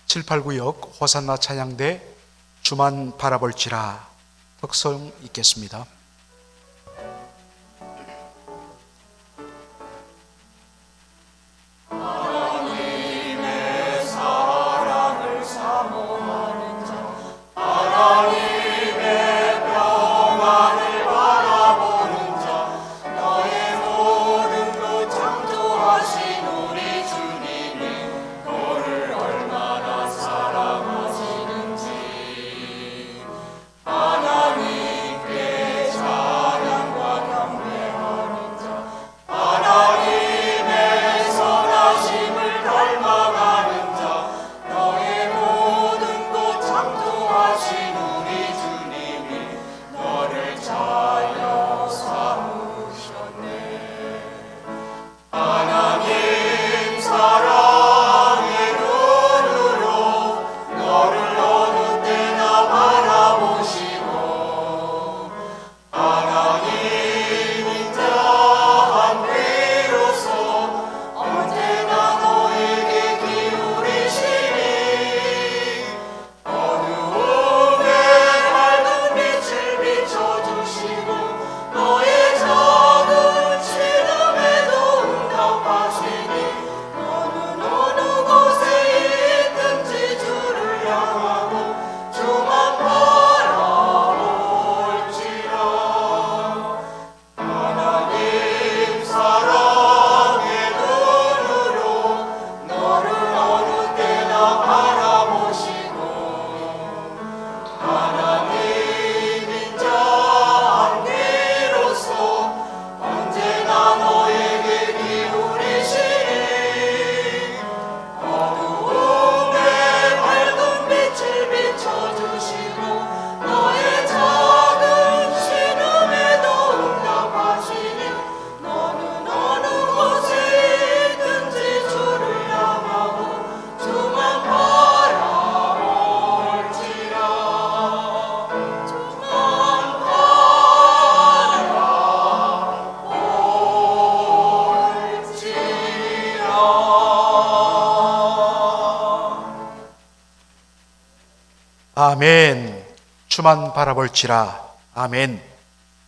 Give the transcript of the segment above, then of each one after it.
789역 호산나 찬양대 주만 바라볼지라 덕성 있겠습니다. 아멘. 주만 바라볼지라. 아멘.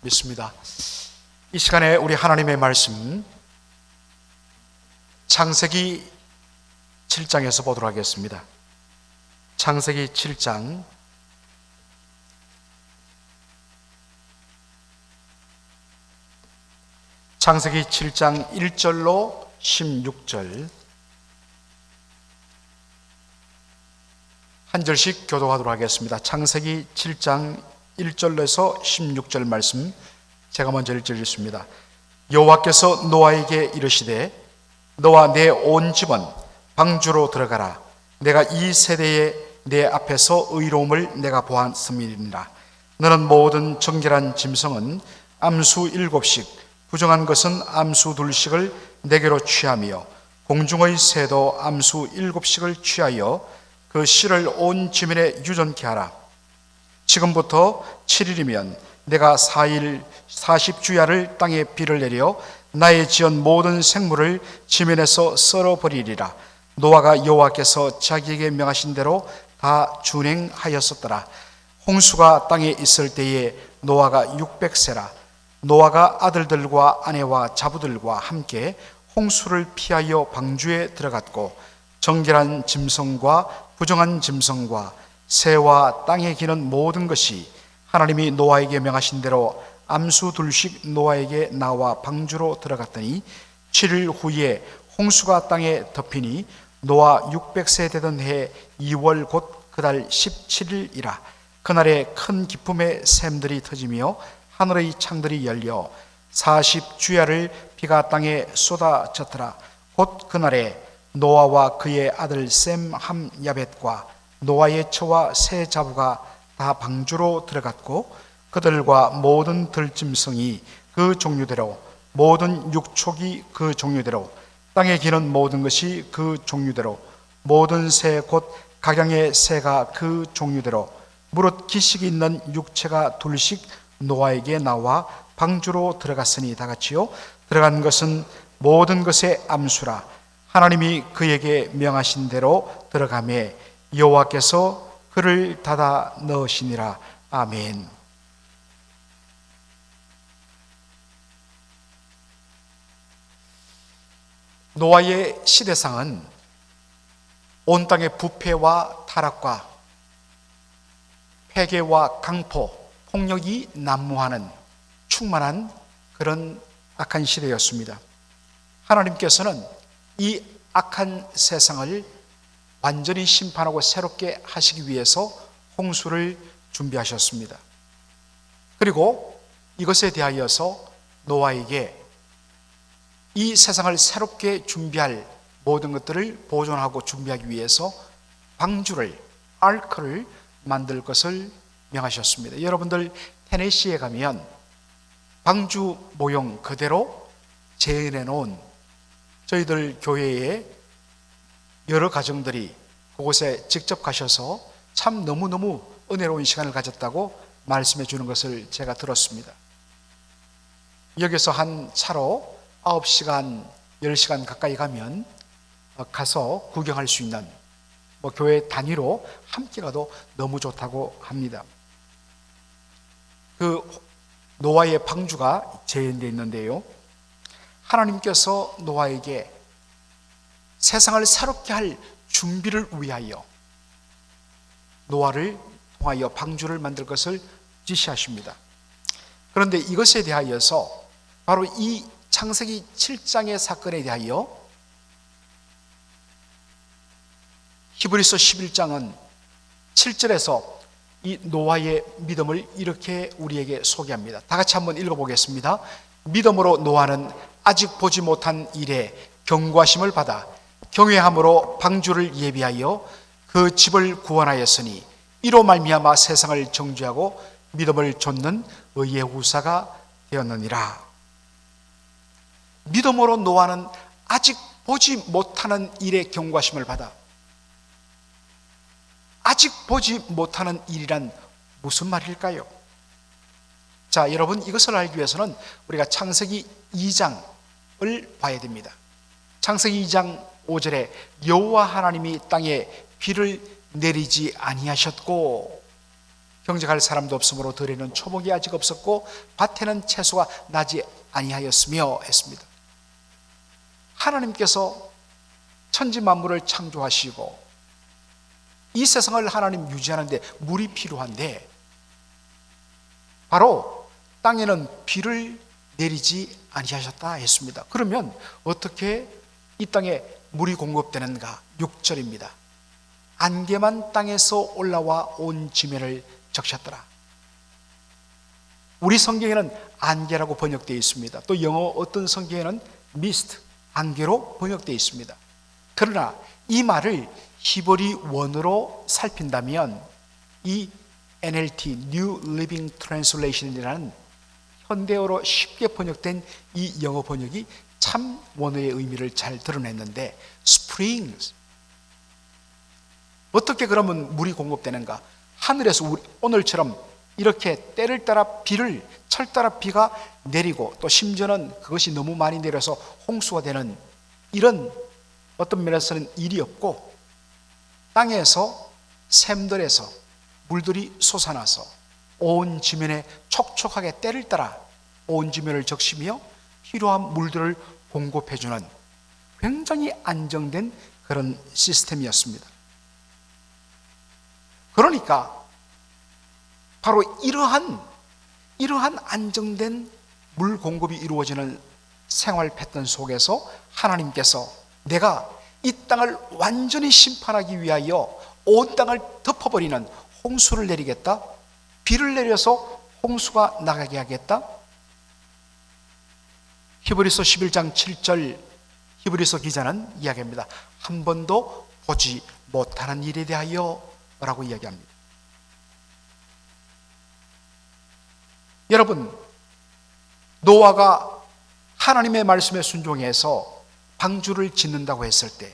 믿습니다. 이 시간에 우리 하나님의 말씀 창세기 7장에서 보도록 하겠습니다. 창세기 7장 창세기 7장 1절로 16절 한 절씩 교독하도록 하겠습니다. 창세기 7장 1절에서 16절 말씀 제가 먼저 읽습니다. 여호와께서 노아에게 이르시되 너와 내 온 집은 방주로 들어가라. 내가 이 세대에 내 앞에서 의로움을 내가 보았음이니라. 너는 모든 정결한 짐승은 암수 7씩 부정한 것은 암수 2씩을 내게로 취하며 공중의 새도 암수 7씩을 취하여 그 씨를 온 지면에 유전케 하라. 지금부터 7일이면 내가 4일 40주야를 땅에 비를 내려 나의 지은 모든 생물을 지면에서 썰어버리리라. 노아가 여호와께서 자기에게 명하신 대로 다 준행하였었더라. 홍수가 땅에 있을 때에 노아가 600세라. 노아가 아들들과 아내와 자부들과 함께 홍수를 피하여 방주에 들어갔고 정결한 짐승과 부정한 짐승과 새와 땅에 기는 모든 것이 하나님이 노아에게 명하신 대로 암수 2씩 노아에게 나와 방주로 들어갔더니 7일 후에 홍수가 땅에 덮이니 노아 600세 되던 해 2월 곧 그달 17일이라. 그날에 큰 기쁨의 샘들이 터지며 하늘의 창들이 열려 40주야를 비가 땅에 쏟아졌더라. 곧 그날에 노아와 그의 아들 셈, 함, 야벳과 노아의 처와 새 자부가 다 방주로 들어갔고 그들과 모든 들짐승이 그 종류대로 모든 육촉이 그 종류대로 땅에 기는 모든 것이 그 종류대로 모든 새 곧 각양의 새가 그 종류대로 무릇 기식이 있는 육체가 2씩 노아에게 나와 방주로 들어갔으니 다 같이요. 들어간 것은 모든 것의 암수라. 하나님이 그에게 명하신 대로 들어가매 여호와께서 그를 닫아 넣으시니라. 아멘. 노아의 시대상은 온 땅의 부패와 타락과 폐괴와 강포, 폭력이 난무하는 충만한 그런 악한 시대였습니다. 하나님께서는 이 악한 세상을 완전히 심판하고 새롭게 하시기 위해서 홍수를 준비하셨습니다. 그리고 이것에 대하여서 노아에게 이 세상을 새롭게 준비할 모든 것들을 보존하고 준비하기 위해서 방주를, 아크를 만들 것을 명하셨습니다. 여러분들 테네시에 가면 방주 모형 그대로 재현해 놓은 저희들 교회의 여러 가정들이 그곳에 직접 가셔서 참 너무너무 은혜로운 시간을 가졌다고 말씀해 주는 것을 제가 들었습니다. 여기서 한 차로 9시간, 10시간 가까이 가면 가서 구경할 수 있는 교회 단위로 함께 가도 너무 좋다고 합니다. 그 노아의 방주가 재현되어 있는데요, 하나님께서 노아에게 세상을 새롭게 할 준비를 위하여 노아를 통하여 방주를 만들 것을 지시하십니다. 그런데 이것에 대하여서 바로 이 창세기 7장의 사건에 대하여 히브리서 11장은 7절에서 이 노아의 믿음을 이렇게 우리에게 소개합니다. 다 같이 한번 읽어보겠습니다. 믿음으로 노아는 아직 보지 못한 일에 경고하심을 받아 경외함으로 방주를 예비하여 그 집을 구원하였으니 이로 말미암아 세상을 정죄하고 믿음을 좇는 의의 후사가 되었느니라. 믿음으로 노아는 아직 보지 못하는 일에 경고하심을 받아. 아직 보지 못하는 일이란 무슨 말일까요? 자, 여러분, 이것을 알기 위해서는 우리가 창세기 2장을 봐야 됩니다. 창세기 2장 5절에 여호와 하나님이 땅에 비를 내리지 아니하셨고 경작할 사람도 없으므로 들에는 초목이 아직 없었고 밭에는 채소가 나지 아니하였으며 했습니다. 하나님께서 천지 만물을 창조하시고 이 세상을 하나님 유지하는데 물이 필요한데 바로 땅에는 비를 내리지 아니하셨다 했습니다. 그러면 어떻게 이 땅에 물이 공급되는가? 6절입니다. 안개만 땅에서 올라와 온 지면을 적셨더라. 우리 성경에는 안개라고 번역되어 있습니다. 또 영어 어떤 성경에는 미스트, 안개로 번역되어 있습니다. 그러나 이 말을 히브리 원어로 살핀다면 이 NLT, New Living Translation이라는 현대어로 쉽게 번역된 이 영어 번역이 참 원어의 의미를 잘 드러냈는데, springs, 어떻게 그러면 물이 공급되는가? 하늘에서 오늘처럼 이렇게 때를 따라 비를, 철 따라 비가 내리고 또 심지어는 그것이 너무 많이 내려서 홍수가 되는 이런 어떤 면에서는 일이 없고 땅에서 샘들에서 물들이 솟아나서 온 지면에 촉촉하게 때를 따라 온 지면을 적시며 필요한 물들을 공급해주는 굉장히 안정된 그런 시스템이었습니다. 그러니까 바로 이러한 안정된 물 공급이 이루어지는 생활 패턴 속에서 하나님께서 내가 이 땅을 완전히 심판하기 위하여 온 땅을 덮어버리는 홍수를 내리겠다, 비를 내려서 홍수가 나가게 하겠다. 히브리서 11장 7절 히브리서 기자는 이야기합니다. 한 번도 보지 못하는 일에 대하여 라고 이야기합니다. 여러분, 노아가 하나님의 말씀에 순종해서 방주를 짓는다고 했을 때,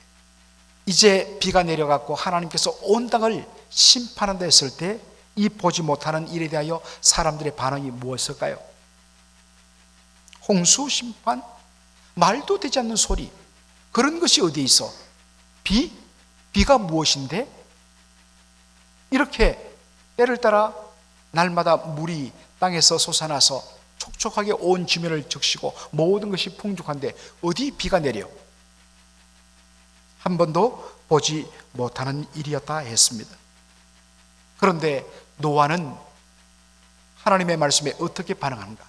이제 비가 내려갔고 하나님께서 온 땅을 심판한다 했을 때 이 보지 못하는 일에 대하여 사람들의 반응이 무엇일까요? 홍수 심판? 말도 되지 않는 소리. 그런 것이 어디에 있어? 비가 무엇인데? 이렇게 때를 따라 날마다 물이 땅에서 솟아나서 촉촉하게 온 지면을 적시고 모든 것이 풍족한데 어디 비가 내려? 한 번도 보지 못하는 일이었다 했습니다. 그런데 노아는 하나님의 말씀에 어떻게 반응하는가?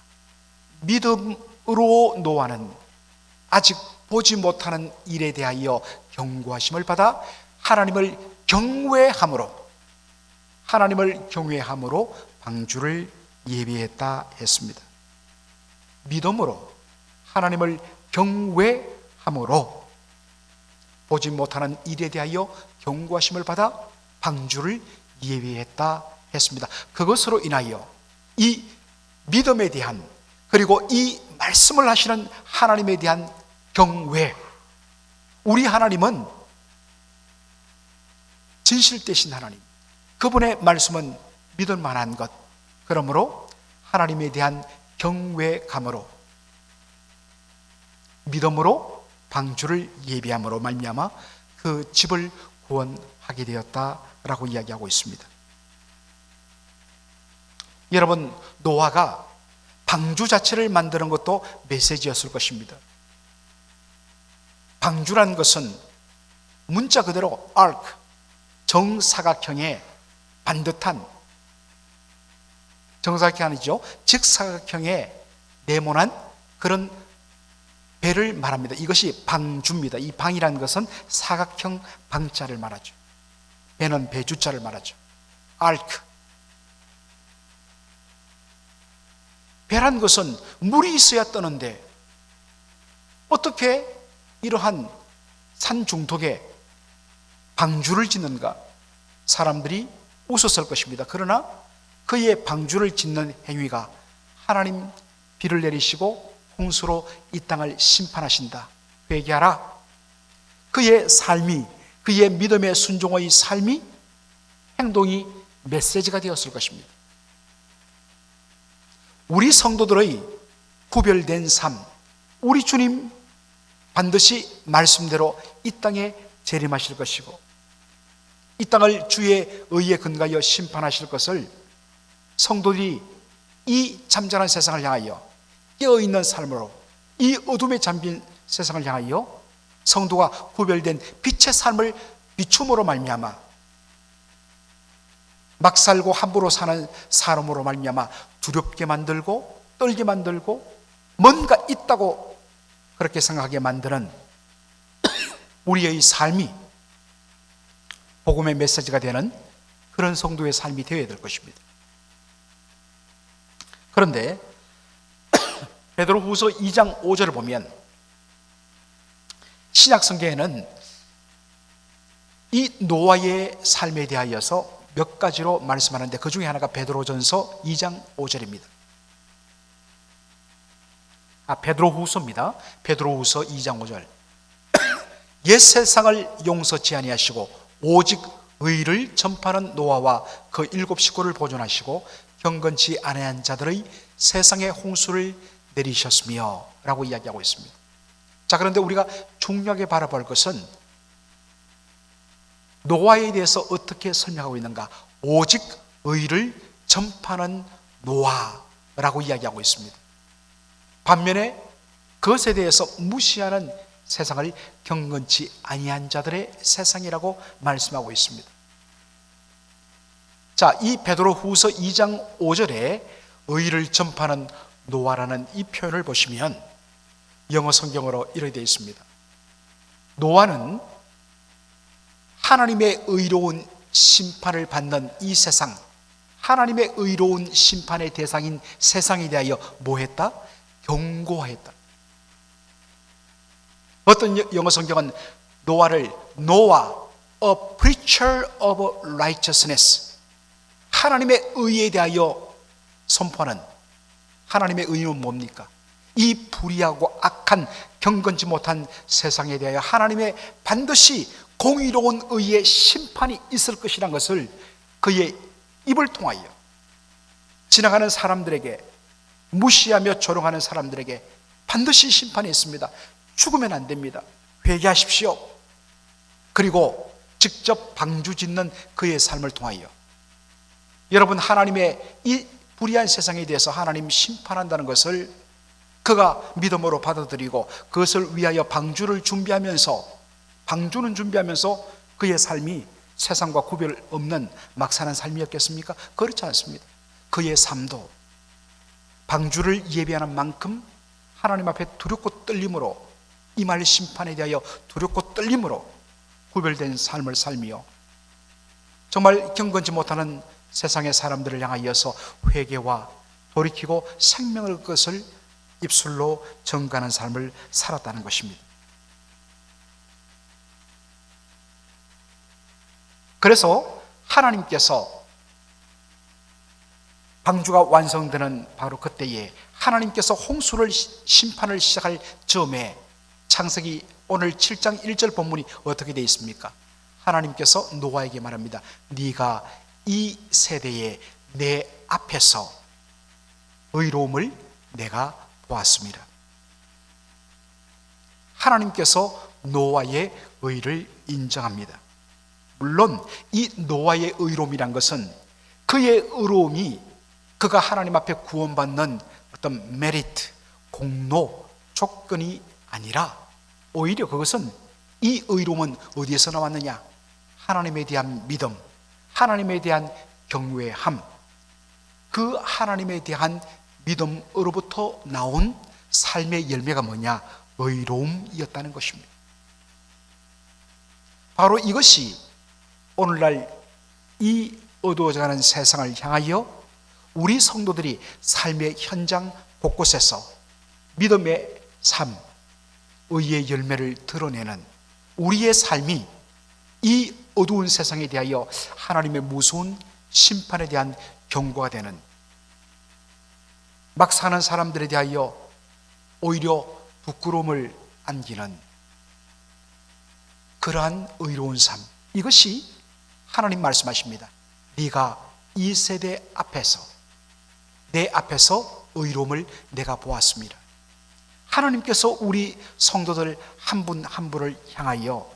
믿음으로 노아는 아직 보지 못하는 일에 대하여 경고하심을 받아 하나님을 경외함으로 방주를 예비했다 했습니다. 믿음으로 하나님을 경외함으로 보지 못하는 일에 대하여 경고하심을 받아 방주를 예비했다 했습니다. 그것으로 인하여 이 믿음에 대한, 그리고 이 말씀을 하시는 하나님에 대한 경외, 우리 하나님은 진실 되신 하나님, 그분의 말씀은 믿을 만한 것, 그러므로 하나님에 대한 경외감으로 믿음으로 방주를 예비함으로 말미암아 그 집을 구원하게 되었다라고 이야기하고 있습니다. 여러분, 노아가 방주 자체를 만드는 것도 메시지였을 것입니다. 방주라는 것은 문자 그대로 ark, 정사각형의 반듯한, 정사각형이 아니죠, 직사각형의 네모난 그런 배를 말합니다. 이것이 방주입니다. 이 방이라는 것은 사각형 방자를 말하죠. 배는 배주자를 말하죠. ark. 배란 것은 물이 있어야 떠는데 어떻게 이러한 산 중턱에 방주를 짓는가? 사람들이 웃었을 것입니다. 그러나 그의 방주를 짓는 행위가 하나님 비를 내리시고 홍수로 이 땅을 심판하신다, 회개하라. 그의 삶이, 그의 믿음의 순종의 삶이, 행동이 메시지가 되었을 것입니다. 우리 성도들의 구별된 삶, 우리 주님 반드시 말씀대로 이 땅에 재림하실 것이고 이 땅을 주의 의에 근거하여 심판하실 것을 성도들이 이 잠잠한 세상을 향하여, 깨어있는 삶으로 이 어둠에 잠긴 세상을 향하여 성도가 구별된 빛의 삶을 비춤으로 말미암아 막 살고 함부로 사는 사람으로 말미암아 두렵게 만들고 떨게 만들고 뭔가 있다고 그렇게 생각하게 만드는 우리의 삶이 복음의 메시지가 되는 그런 성도의 삶이 되어야 될 것입니다. 그런데 베드로후서 2장 5절을 보면 신약 성경에는 이 노아의 삶에 대하여서 몇 가지로 말씀하는데 그 중에 하나가 베드로전서 2장 5절입니다. 베드로후서입니다. 베드로후서 2장 5절. 옛 세상을 용서치 아니하시고 오직 의를 전파하는 노아와 그 7 식구를 보존하시고 경건치 아니한 자들의 세상에 홍수를 내리셨으며 라고 이야기하고 있습니다. 자, 그런데 우리가 중요하게 바라볼 것은 노아에 대해서 어떻게 설명하고 있는가? 오직 의를 전파하는 노아라고 이야기하고 있습니다. 반면에 그것에 대해서 무시하는 세상을 경건치 아니한 자들의 세상이라고 말씀하고 있습니다. 자, 이 베드로후서 2장 5절에 의를 전파하는 노아라는 이 표현을 보시면 영어 성경으로 이렇게 되어 있습니다. 노아는 하나님의 의로운 심판을 받는 이 세상, 하나님의 의로운 심판의 대상인 세상에 대하여 뭐했다? 경고했다. 어떤 영어 성경은 노아를 노아, a preacher of righteousness, 하나님의 의에 대하여 선포하는, 하나님의 의는 뭡니까? 이 불의하고 악한 경건치 못한 세상에 대하여 하나님의 반드시 공의로운 의의 심판이 있을 것이라는 것을 그의 입을 통하여 지나가는 사람들에게, 무시하며 조롱하는 사람들에게 반드시 심판이 있습니다. 죽으면 안 됩니다. 회개하십시오. 그리고 직접 방주 짓는 그의 삶을 통하여 여러분, 하나님의 이 불의한 세상에 대해서 하나님 심판한다는 것을 그가 믿음으로 받아들이고 그것을 위하여 방주는 준비하면서 그의 삶이 세상과 구별 없는 막 사는 삶이었겠습니까? 그렇지 않습니다. 그의 삶도 방주를 예비하는 만큼 하나님 앞에 두렵고 떨림으로, 임할 심판에 대하여 두렵고 떨림으로 구별된 삶을 살며 정말 경건치 못하는 세상의 사람들을 향하여서 회개와 돌이키고 생명의 것을 입술로 전가하는 삶을 살았다는 것입니다. 그래서 하나님께서 방주가 완성되는 바로 그때에 하나님께서 홍수를 심판을 시작할 즈음에 창세기 오늘 7장 1절 본문이 어떻게 되어 있습니까? 하나님께서 노아에게 말합니다. 네가 이 세대에 내 앞에서 의로움을 내가 보았습니다. 하나님께서 노아의 의를 인정합니다. 물론 이 노아의 의로움이란 것은 그의 의로움이 그가 하나님 앞에 구원받는 어떤 메리트, 공로, 조건이 아니라 오히려 그것은, 이 의로움은 어디에서 나왔느냐? 하나님에 대한 믿음, 하나님에 대한 경외함, 그 하나님에 대한 믿음으로부터 나온 삶의 열매가 뭐냐? 의로움이었다는 것입니다. 바로 이것이 오늘날 이 어두워져가는 세상을 향하여 우리 성도들이 삶의 현장 곳곳에서 믿음의 삶, 의의 열매를 드러내는 우리의 삶이 이 어두운 세상에 대하여 하나님의 무서운 심판에 대한 경고가 되는, 막 사는 사람들에 대하여 오히려 부끄러움을 안기는 그러한 의로운 삶, 이것이 하나님 말씀하십니다. 네가 이 세대 앞에서, 내 앞에서 의로움을 내가 보았습니다. 하나님께서 우리 성도들 한 분 한 분을 향하여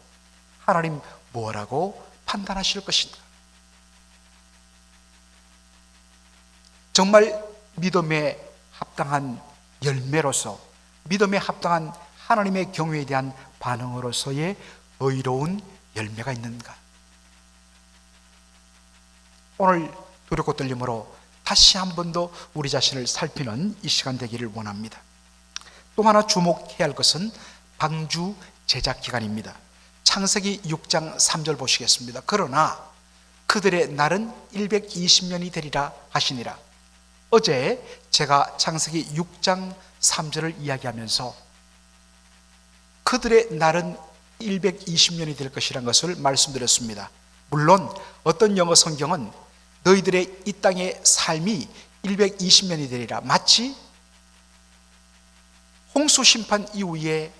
하나님 뭐라고 판단하실 것인가? 정말 믿음에 합당한 열매로서, 믿음에 합당한 하나님의 경외에 대한 반응으로서의 의로운 열매가 있는가? 오늘 두렵고 떨림으로 다시 한 번 더 우리 자신을 살피는 이 시간 되기를 원합니다. 또 하나 주목해야 할 것은 방주 제작 기간입니다. 창세기 6장 3절 보시겠습니다. 그러나 그들의 날은 120년이 되리라 하시니라. 어제 제가 창세기 6장 3절을 이야기하면서 그들의 날은 120년이 될 것이라는 것을 말씀드렸습니다. 물론 어떤 영어 성경은 너희들의 이 땅의 삶이 120년이 되리라, 마치 홍수 심판 이후에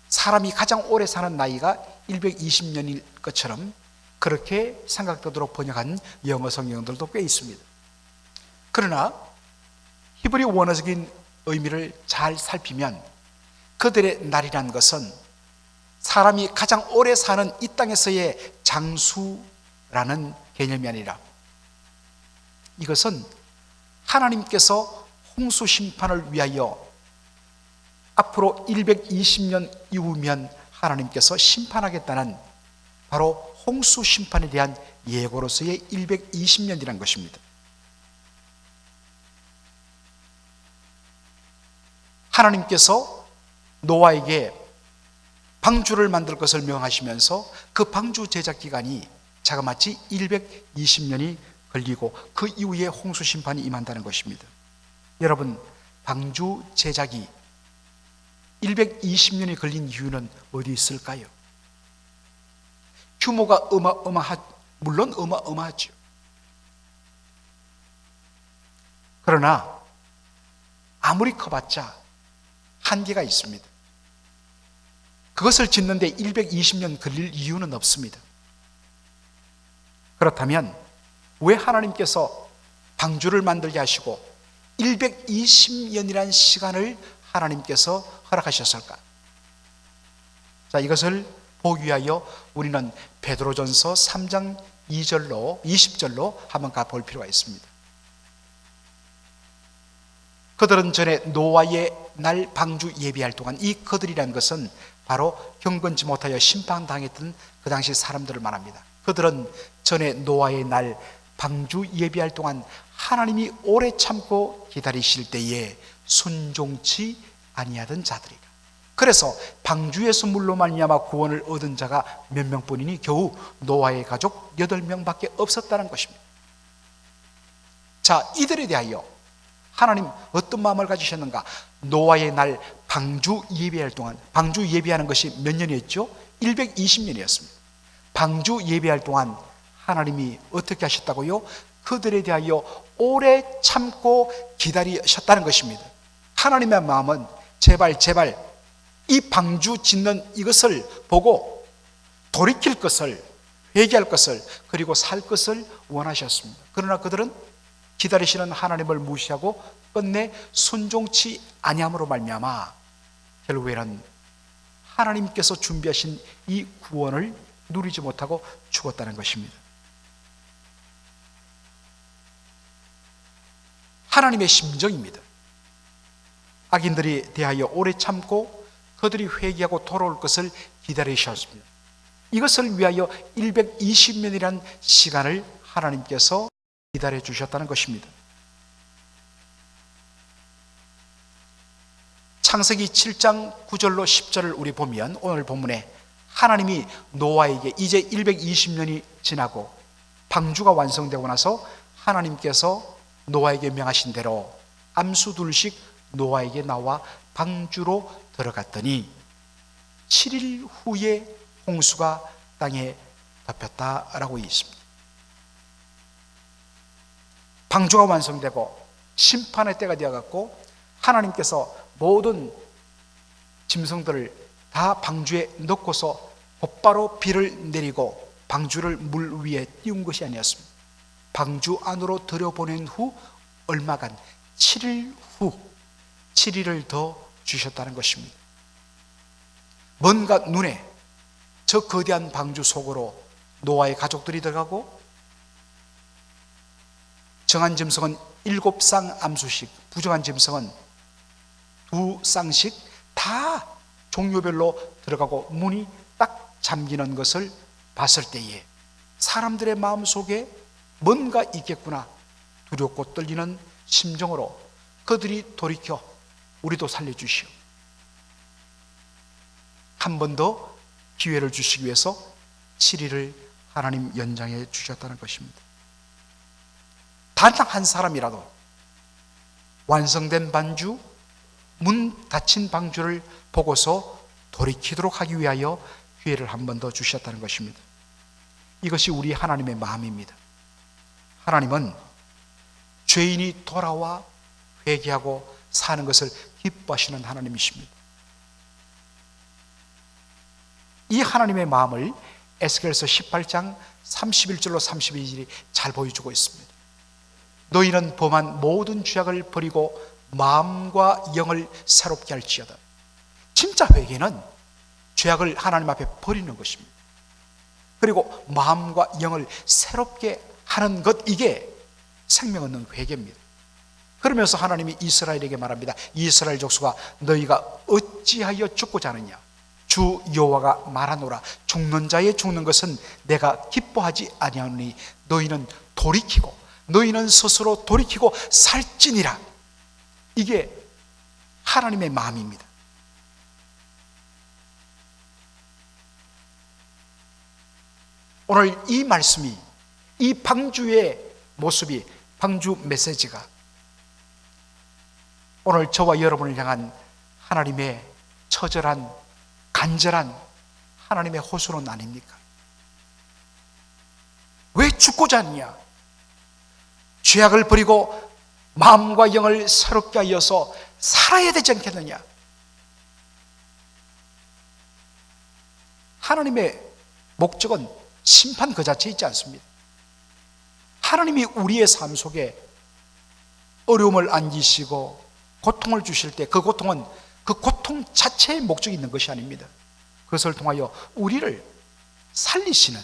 사람이 가장 오래 사는 나이가 120년일 것처럼 그렇게 생각되도록 번역한 영어 성경들도 꽤 있습니다. 그러나 히브리 원어적인 의미를 잘 살피면 그들의 날이란 것은 사람이 가장 오래 사는 이 땅에서의 장수라는 개념이 아니라, 이것은 하나님께서 홍수 심판을 위하여 앞으로 120년 이후면 하나님께서 심판하겠다는 바로 홍수 심판에 대한 예고로서의 120년이라는 것입니다. 하나님께서 노아에게 방주를 만들 것을 명하시면서 그 방주 제작 기간이 자그마치 120년이 걸리고 그 이후에 홍수 심판이 임한다는 것입니다. 여러분, 방주 제작이 120년이 걸린 이유는 어디 있을까요? 규모가 물론 어마어마하죠. 그러나 아무리 커봤자 한계가 있습니다. 그것을 짓는데 120년 걸릴 이유는 없습니다. 그렇다면 왜 하나님께서 방주를 만들게 하시고 120년이라는 시간을 하나님께서 허락하셨을까? 자, 이것을 보기 위하여 우리는 베드로전서 3장 2절로 20절로 한번 가볼 필요가 있습니다. 그들은 전에 노아의 날 방주 예비할 동안, 이 그들이라는 것은 바로 경건치 못하여 심판당했던 그 당시 사람들을 말합니다. 그들은 전에 노아의 날 방주 예비할 동안 하나님이 오래 참고 기다리실 때에 순종치 아니하던 자들이라. 그래서 방주에서 물로 말미암아 구원을 얻은 자가 몇 명뿐이니 겨우 노아의 가족 8명밖에 없었다는 것입니다. 자, 이들에 대하여 하나님 어떤 마음을 가지셨는가? 노아의 날 방주 예비할 동안, 방주 예비하는 것이 몇 년이었죠? 120년이었습니다. 방주 예비할 동안 하나님이 어떻게 하셨다고요? 그들에 대하여 오래 참고 기다리셨다는 것입니다. 하나님의 마음은 제발 이 방주 짓는 이것을 보고 돌이킬 것을, 회개할 것을, 그리고 살 것을 원하셨습니다. 그러나 그들은 기다리시는 하나님을 무시하고 끝내 순종치 아니함으로 말미암아 결국에는 하나님께서 준비하신 이 구원을 누리지 못하고 죽었다는 것입니다. 하나님의 심정입니다. 악인들이 대하여 오래 참고 그들이 회개하고 돌아올 것을 기다리셨습니다. 이것을 위하여 120년이라는 시간을 하나님께서 기다려 주셨다는 것입니다. 창세기 7장 9절로 10절을 우리 보면 오늘 본문에 하나님이 노아에게 이제 120년이 지나고 방주가 완성되고 나서 하나님께서 노아에게 명하신 대로 암수 둘씩 노아에게 나와 방주로 들어갔더니 7일 후에 홍수가 땅에 덮였다라고 있습니다. 방주가 완성되고 심판의 때가 되어갔고 하나님께서 모든 짐승들을 다 방주에 넣고서 곧바로 비를 내리고 방주를 물 위에 띄운 것이 아니었습니다. 방주 안으로 들여보낸 후 얼마간 7일 후 7일을 더 주셨다는 것입니다. 뭔가 눈에 저 거대한 방주 속으로 노아의 가족들이 들어가고 정한 짐승은 7쌍 암수씩, 부정한 짐승은 2쌍씩 다 종류별로 들어가고 문이 딱 잠기는 것을 봤을 때에 사람들의 마음속에 뭔가 있겠구나 두렵고 떨리는 심정으로 그들이 돌이켜 우리도 살려주시오, 한 번 더 기회를 주시기 위해서 7일을 하나님 연장해 주셨다는 것입니다. 단 한 사람이라도 완성된 반주, 문 닫힌 방주를 보고서 돌이키도록 하기 위하여 기회를 한 번 더 주셨다는 것입니다. 이것이 우리 하나님의 마음입니다. 하나님은 죄인이 돌아와 회개하고 사는 것을 기뻐하시는 하나님이십니다. 이 하나님의 마음을 에스겔서 18장 31절로 32절이 잘 보여주고 있습니다. 너희는 범한 모든 죄악을 버리고 마음과 영을 새롭게 할지어다. 진짜 회개는 죄악을 하나님 앞에 버리는 것입니다. 그리고 마음과 영을 새롭게 하는 것, 이게 생명 얻는 회개입니다. 그러면서 하나님이 이스라엘에게 말합니다. 이스라엘 족속아, 너희가 어찌하여 죽고자 하느냐? 주 여호와가 말하노라. 죽는 자의 죽는 것은 내가 기뻐하지 아니하노니 너희는 돌이키고 너희는 스스로 돌이키고 살지니라. 이게 하나님의 마음입니다. 오늘 이 말씀이, 이 방주의 모습이, 방주 메시지가 오늘 저와 여러분을 향한 하나님의 처절한, 간절한 하나님의 호소는 아닙니까? 왜 죽고자 하느냐? 죄악을 버리고 마음과 영을 새롭게 하여서 살아야 되지 않겠느냐? 하나님의 목적은 심판 그 자체에 있지 않습니다. 하나님이 우리의 삶 속에 어려움을 안기시고 고통을 주실 때 그 고통은 그 고통 자체의 목적이 있는 것이 아닙니다. 그것을 통하여 우리를 살리시는,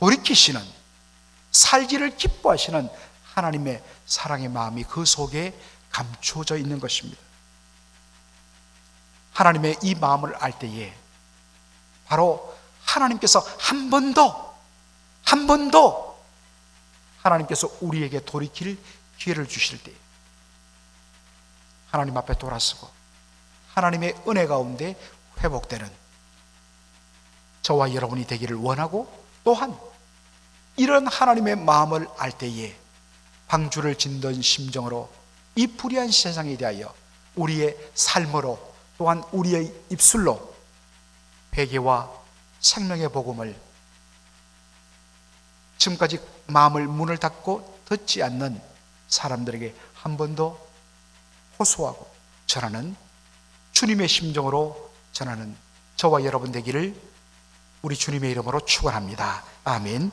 돌이키시는, 살기를 기뻐하시는 하나님의 사랑의 마음이 그 속에 감추어져 있는 것입니다. 하나님의 이 마음을 알 때에 바로 하나님께서 한 번 더 하나님께서 우리에게 돌이킬 기회를 주실 때 하나님 앞에 돌아서고 하나님의 은혜 가운데 회복되는 저와 여러분이 되기를 원하고, 또한 이런 하나님의 마음을 알 때에 방주를 짓던 심정으로 이 불의한 세상에 대하여 우리의 삶으로, 또한 우리의 입술로 회개와 생명의 복음을 지금까지 마음을 문을 닫고 듣지 않는 사람들에게 한 번 더 호소하고 전하는, 주님의 심정으로 전하는 저와 여러분 되기를 우리 주님의 이름으로 축원합니다. 아멘.